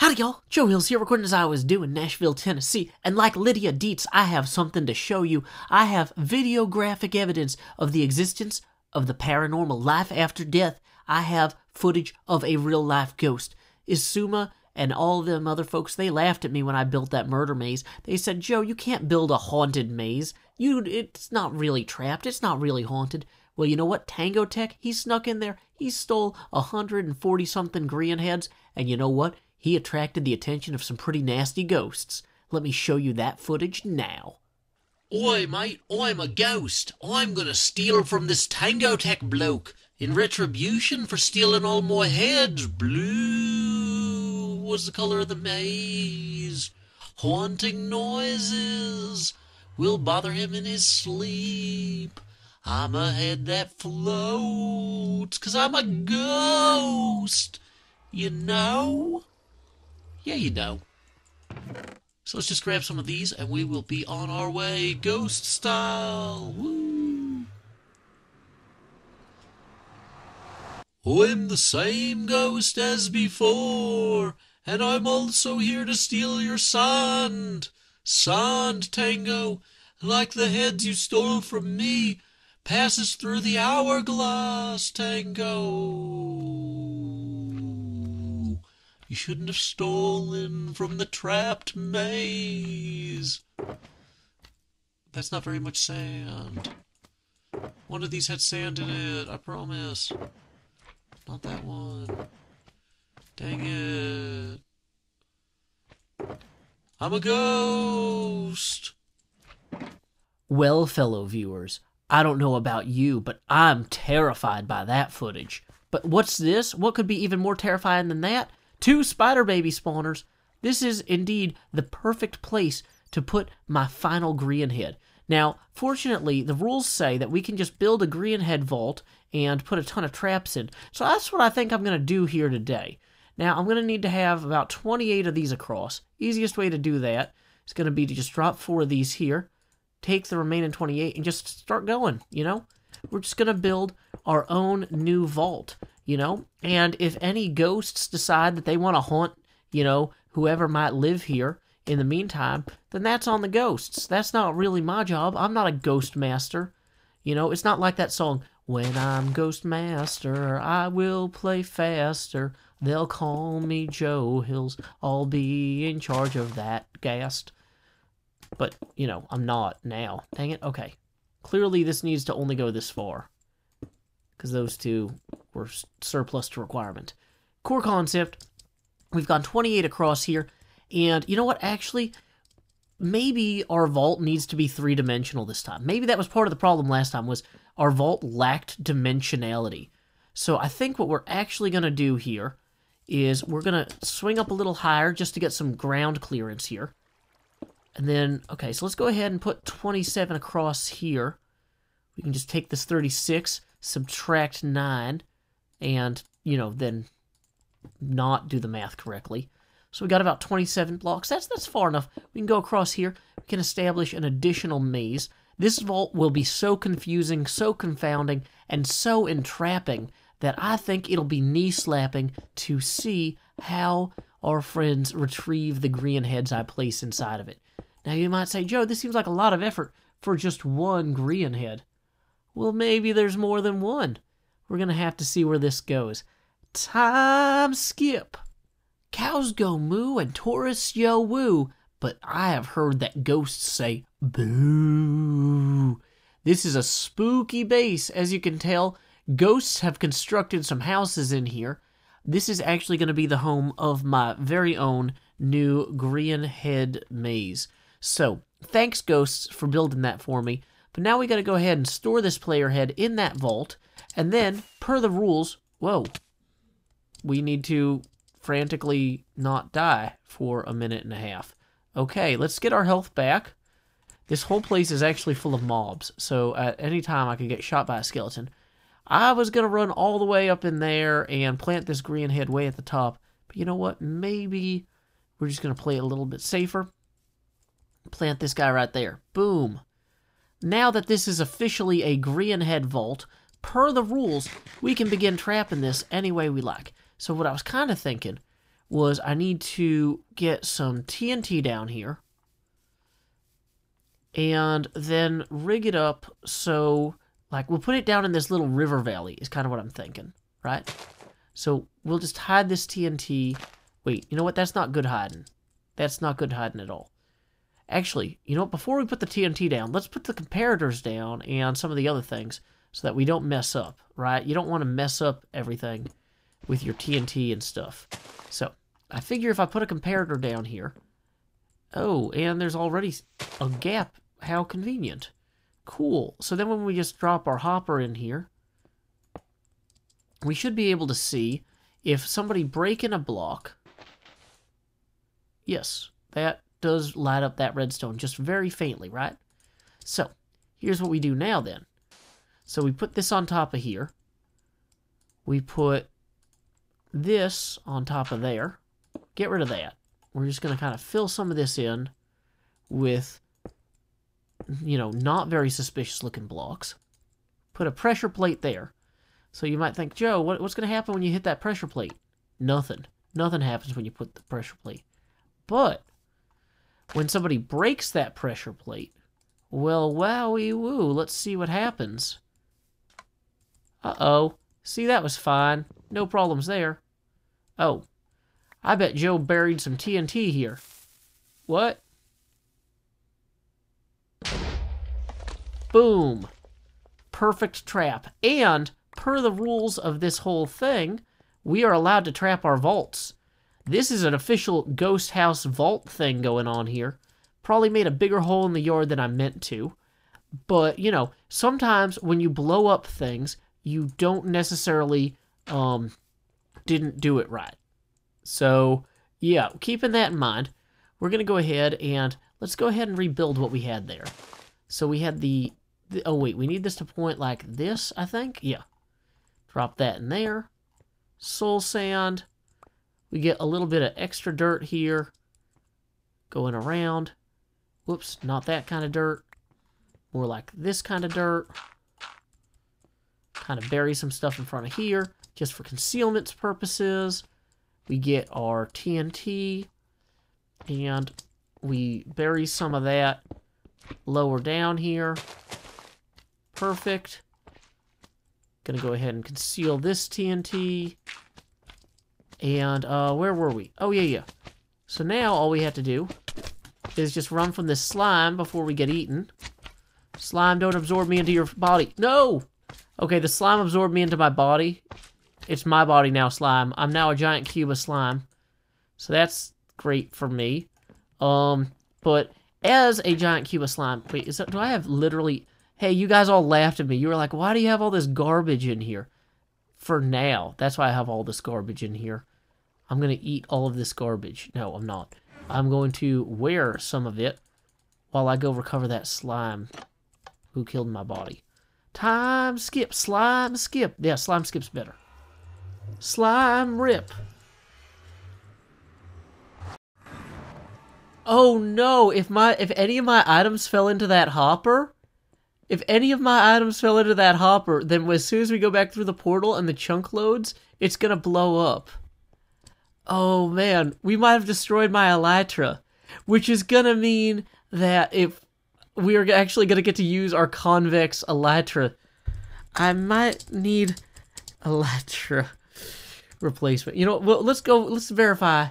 Howdy y'all, Joe Hills here, recording as I was doing Nashville, Tennessee, and like Lydia Dietz, I have something to show you. I have videographic evidence of the existence of the paranormal, life after death. I have footage of a real-life ghost. Isuma and all them other folks, they laughed at me when I built that murder maze. They said, Joe, you can't build a haunted maze. It's not really trapped, it's not really haunted. Well, you know what? TangoTek, he snuck in there. He stole 140-something Grian Heads, and you know what? He attracted the attention of some pretty nasty ghosts. Let me show you that footage now. Oi, mate, I'm a ghost. I'm gonna steal from this TangoTek bloke in retribution for stealing all my heads. Blue was the color of the maze. Haunting noises will bother him in his sleep. I'm a head that floats, 'cause I'm a ghost. You know? Yeah, you know. So let's just grab some of these and we will be on our way, ghost style. Woo! I'm the same ghost as before, and I'm also here to steal your sand. Sand, Tango, like the heads you stole from me, passes through the hourglass, Tango. You shouldn't have stolen from the trapped maze. That's not very much sand. One of these had sand in it, I promise. Not that one. Dang it. I'm a ghost. Well, fellow viewers, I don't know about you, but I'm terrified by that footage. But what's this? What could be even more terrifying than that? 2 spider baby spawners. This is indeed the perfect place to put my final Grian Head. Now, fortunately, the rules say that we can just build a Grian Head vault and put a ton of traps in. So that's what I think I'm going to do here today. Now, I'm going to need to have about 28 of these across. Easiest way to do that is going to be to just drop 4 of these here, take the remaining 28, and just start going, you know? We're just going to build our own new vault, you know? And if any ghosts decide that they want to haunt, you know, whoever might live here in the meantime, then that's on the ghosts. That's not really my job. I'm not a ghost master. You know, it's not like that song, when I'm ghost master, I will play faster. They'll call me Joe Hills. I'll be in charge of that ghast. But, you know, I'm not now. Dang it. Okay. Clearly, this needs to only go this far, because those 2 were surplus to requirement. Core concept, we've gone 28 across here, and you know what, actually, maybe our vault needs to be 3-dimensional this time. Maybe that was part of the problem last time, was our vault lacked dimensionality. So I think what we're actually going to do here is we're going to swing up a little higher just to get some ground clearance here. And then, okay, so let's go ahead and put 27 across here. We can just take this 36, subtract 9, and, you know, then not do the math correctly. So we got about 27 blocks. That's far enough. We can go across here. We can establish an additional maze. This vault will be so confusing, so confounding, and so entrapping that I think it'll be knee-slapping to see how our friends retrieve the Grian Heads I place inside of it. Now you might say, Joe, this seems like a lot of effort for just one Grian Head. Well, maybe there's more than one. We're going to have to see where this goes. Time skip. Cows go moo and tourists yo woo, but I have heard that ghosts say boo. This is a spooky base, as you can tell. Ghosts have constructed some houses in here. This is actually going to be the home of my very own new Grian Head maze. So, thanks, ghosts, for building that for me. But now we got to go ahead and store this player head in that vault. And then, per the rules, whoa, we need to frantically not die for a minute and a half. Okay, let's get our health back. This whole place is actually full of mobs, so at any time I could get shot by a skeleton. I was going to run all the way up in there and plant this Grian Head way at the top. But you know what? Maybe we're just going to play it a little bit safer. Plant this guy right there. Boom. Now that this is officially a Grian Head vault, per the rules, we can begin trapping this any way we like. So what I was kind of thinking was I need to get some TNT down here and then rig it up so, like, we'll put it down in this little river valley is kind of what I'm thinking, right? So we'll just hide this TNT. Wait, you know what? That's not good hiding. That's not good hiding at all. Actually, you know what? Before we put the TNT down, let's put the comparators down and some of the other things so that we don't mess up, right? You don't want to mess up everything with your TNT and stuff. So, I figure if I put a comparator down here... Oh, and there's already a gap. How convenient. Cool. So then when we just drop our hopper in here, we should be able to see if somebody break in a block... Yes, that does light up that redstone just very faintly, right? So, here's what we do now then. So we put this on top of here. We put this on top of there. Get rid of that. We're just going to kind of fill some of this in with, you know, not very suspicious looking blocks. Put a pressure plate there. So you might think, Joe, what's going to happen when you hit that pressure plate? Nothing. Nothing happens when you put the pressure plate. But when somebody breaks that pressure plate, well, wowie woo, let's see what happens. Uh-oh. See, that was fine. No problems there. Oh. I bet Joe buried some TNT here. What? Boom. Perfect trap. And, per the rules of this whole thing, we are allowed to trap our vaults. This is an official ghost house vault thing going on here. Probably made a bigger hole in the yard than I meant to. But, you know, sometimes when you blow up things, you don't necessarily, didn't do it right. So, yeah, keeping that in mind, we're going to go ahead and let's go ahead and rebuild what we had there. So we had oh wait, we need this to point like this, I think? Yeah. Drop that in there. Soul sand. We get a little bit of extra dirt here. Going around. Whoops, not that kind of dirt. More like this kind of dirt. Kind of bury some stuff in front of here, just for concealment purposes. We get our TNT, and we bury some of that lower down here. Perfect. Gonna go ahead and conceal this TNT. And, where were we? Oh, yeah. So now all we have to do is just run from this slime before we get eaten. Slime, don't absorb me into your body. No! Okay, the slime absorbed me into my body. It's my body now, slime. I'm now a giant cube of slime. So that's great for me. But as a giant cube of slime... Wait, do I have literally... Hey, you guys all laughed at me. You were like, why do you have all this garbage in here? For now. That's why I have all this garbage in here. I'm going to eat all of this garbage. No, I'm not. I'm going to wear some of it while I go recover that slime who killed my body. Time skip. Slime skip. Yeah, slime skip's better. Slime rip. Oh no, if any of my items fell into that hopper, then as soon as we go back through the portal and the chunk loads, it's gonna blow up. Oh man, we might have destroyed my elytra, which is gonna mean that if we are actually gonna get to use our convex elytra, I might need elytra replacement. You know, well, let's verify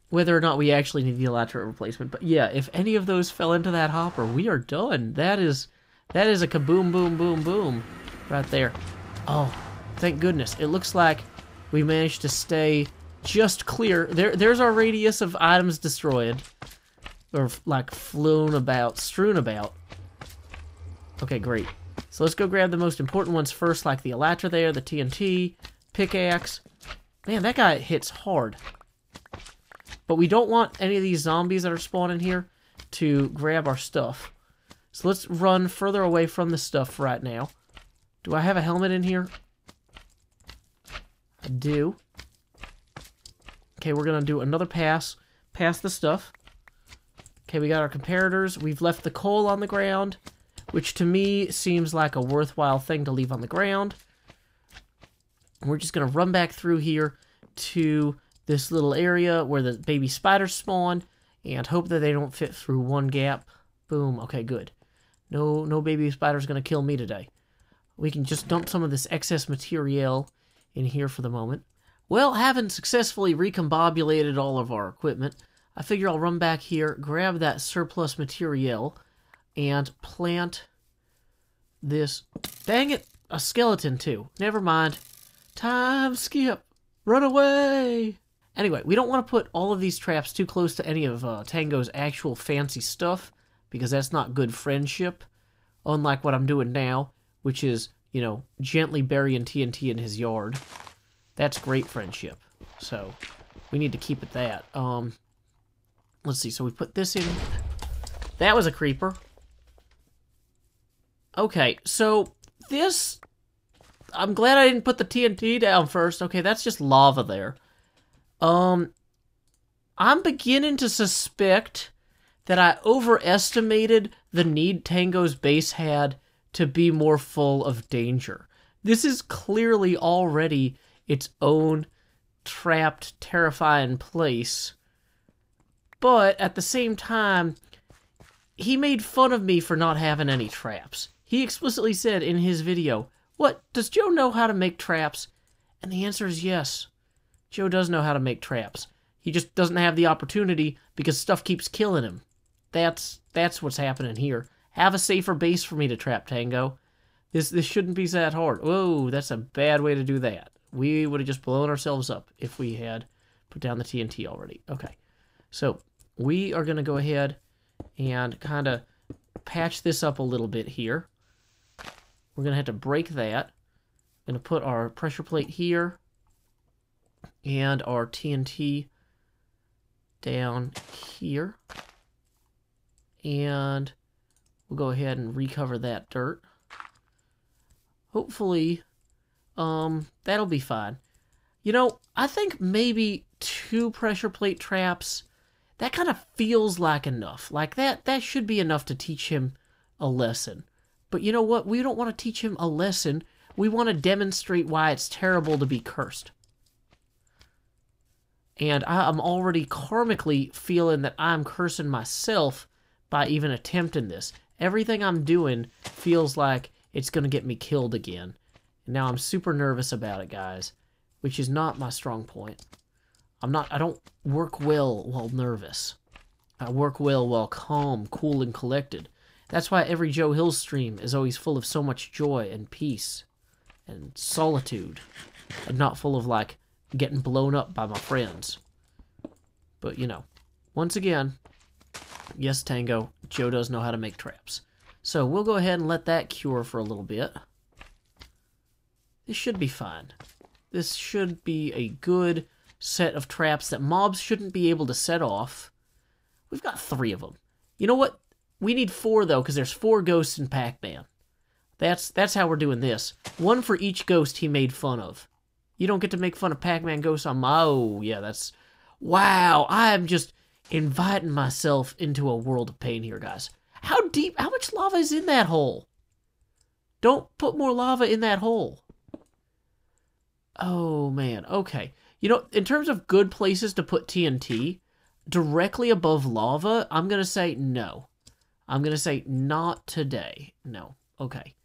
whether or not we actually need the elytra replacement. But yeah, if any of those fell into that hopper, we are done. That is a kaboom, boom, boom, boom right there. Oh, thank goodness. It looks like we managed to stay just clear. There's our radius of items destroyed. Or, like, strewn about. Okay, great. So let's go grab the most important ones first, like the elytra there, the TNT, pickaxe. Man, that guy hits hard. But we don't want any of these zombies that are spawning here to grab our stuff. So let's run further away from the stuff right now. Do I have a helmet in here? I do. Okay, we're going to do another pass past the stuff. Okay, we got our comparators. We've left the coal on the ground, which to me seems like a worthwhile thing to leave on the ground. We're just going to run back through here to this little area where the baby spiders spawn and hope that they don't fit through one gap. Boom. Okay, good. No baby spider's going to kill me today. We can just dump some of this excess material in here for the moment. Well, having successfully recombobulated all of our equipment, I figure I'll run back here, grab that surplus material, and plant this... Dang it! A skeleton, too. Never mind. Time skip! Run away! Anyway, we don't want to put all of these traps too close to any of Tango's actual fancy stuff, because that's not good friendship, unlike what I'm doing now, which is, you know, gently burying TNT in his yard. That's great friendship. So, we need to keep it that. Let's see, so we put this in. That was a creeper. Okay, so this... I'm glad I didn't put the TNT down first. Okay, that's just lava there. I'm beginning to suspect that I overestimated the need Tango's base had to be more full of danger. This is clearly already its own trapped, terrifying place. But at the same time, he made fun of me for not having any traps. He explicitly said in his video, "What, does Joe know how to make traps?" And the answer is yes. Joe does know how to make traps. He just doesn't have the opportunity because stuff keeps killing him. That's what's happening here. Have a safer base for me to trap, Tango. This shouldn't be that hard. Whoa, that's a bad way to do that. We would have just blown ourselves up if we had put down the TNT already. Okay, so we are going to go ahead and kind of patch this up a little bit here. We're going to have to break that. I'm going to put our pressure plate here and our TNT down here. And we'll go ahead and recover that dirt. Hopefully, that'll be fine. You know, I think maybe 2 pressure plate traps, that kind of feels like enough. Like that should be enough to teach him a lesson. But you know what? We don't want to teach him a lesson. We want to demonstrate why it's terrible to be cursed. And I'm already karmically feeling that I'm cursing myself by even attempting this. Everything I'm doing feels like it's going to get me killed again. And now I'm super nervous about it, guys, which is not my strong point. I don't work well while nervous. I work well while calm, cool, and collected. That's why every Joe Hills stream is always full of so much joy and peace and solitude, and not full of, like, getting blown up by my friends. But, you know, once again, yes, Tango, Joe does know how to make traps. So we'll go ahead and let that cure for a little bit. This should be fine. This should be a good set of traps that mobs shouldn't be able to set off. We've got 3 of them. You know what? We need 4, though, because there's 4 ghosts in Pac-Man. That's how we're doing this. 1 for each ghost he made fun of. You don't get to make fun of Pac-Man ghosts on my... Oh, yeah, that's... Wow, I'm just inviting myself into a world of pain here, guys. How deep... How much lava is in that hole? Don't put more lava in that hole. Oh, man. Okay. You know, in terms of good places to put TNT, directly above lava, I'm going to say no. I'm going to say not today. No. Okay.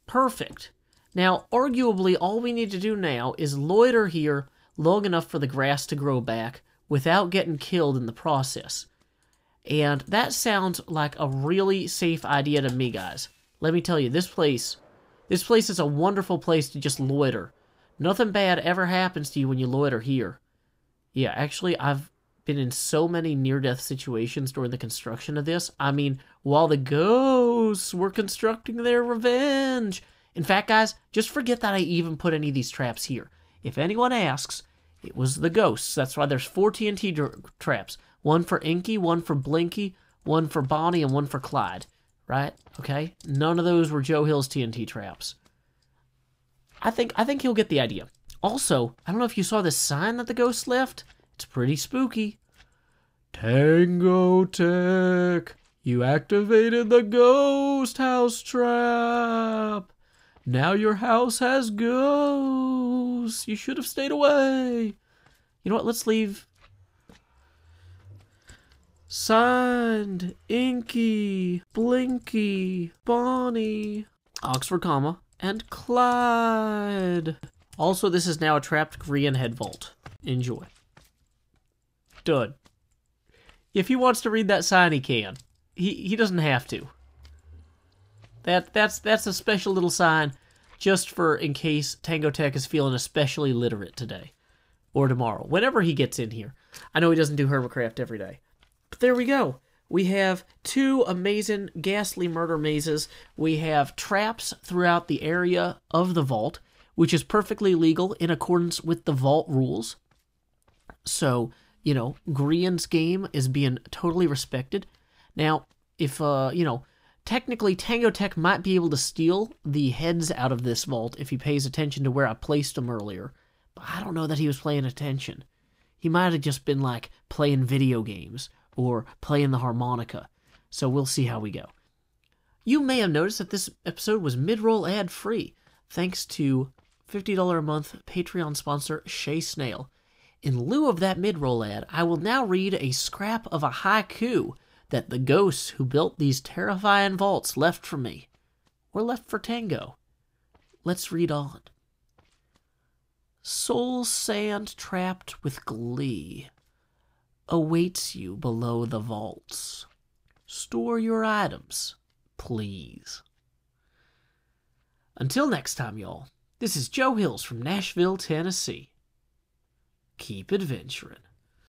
Perfect. Now, arguably, all we need to do now is loiter here long enough for the grass to grow back without getting killed in the process. And that sounds like a really safe idea to me, guys. Let me tell you, this place is a wonderful place to just loiter. Nothing bad ever happens to you when you loiter here. Yeah, actually, I've been in so many near-death situations during the construction of this. I mean, while the ghosts were constructing their revenge. In fact, guys, just forget that I even put any of these traps here. If anyone asks, it was the ghosts. That's why there's 4 TNT traps. 1 for Inky, 1 for Blinky, 1 for Bonnie, and 1 for Clyde. Right? Okay? None of those were Joe Hill's TNT traps. I think he'll get the idea. Also, I don't know if you saw this sign that the ghost left. It's pretty spooky. TangoTek, you activated the ghost house trap. Now your house has ghosts. You should have stayed away. You know what? Let's leave. Signed, Inky, Blinky, Bonnie, Oxford, comma, and Clyde. Also, this is now a trapped Grian Head vault. Enjoy. Done. If he wants to read that sign, he can. He doesn't have to. That's a special little sign just for in case TangoTek is feeling especially literate today. Or tomorrow. Whenever he gets in here. I know he doesn't do Hermitcraft every day. But there we go. We have 2 amazing ghastly murder mazes. We have traps throughout the area of the vault, which is perfectly legal in accordance with the vault rules. So, you know, Grian's game is being totally respected. Now, if, technically TangoTek might be able to steal the heads out of this vault if he pays attention to where I placed them earlier. But I don't know that he was paying attention. He might have just been, like, playing video games or playing the harmonica. So we'll see how we go. You may have noticed that this episode was mid-roll ad-free, thanks to $50 a month Patreon sponsor Shay Snail. In lieu of that mid-roll ad, I will now read a scrap of a haiku that the ghosts who built these terrifying vaults left for me, or left for Tango. Let's read on. Soul sand trapped with glee awaits you below the vaults. Store your items, please. Until next time, y'all, this is Joe Hills from Nashville, Tennessee. Keep adventuring.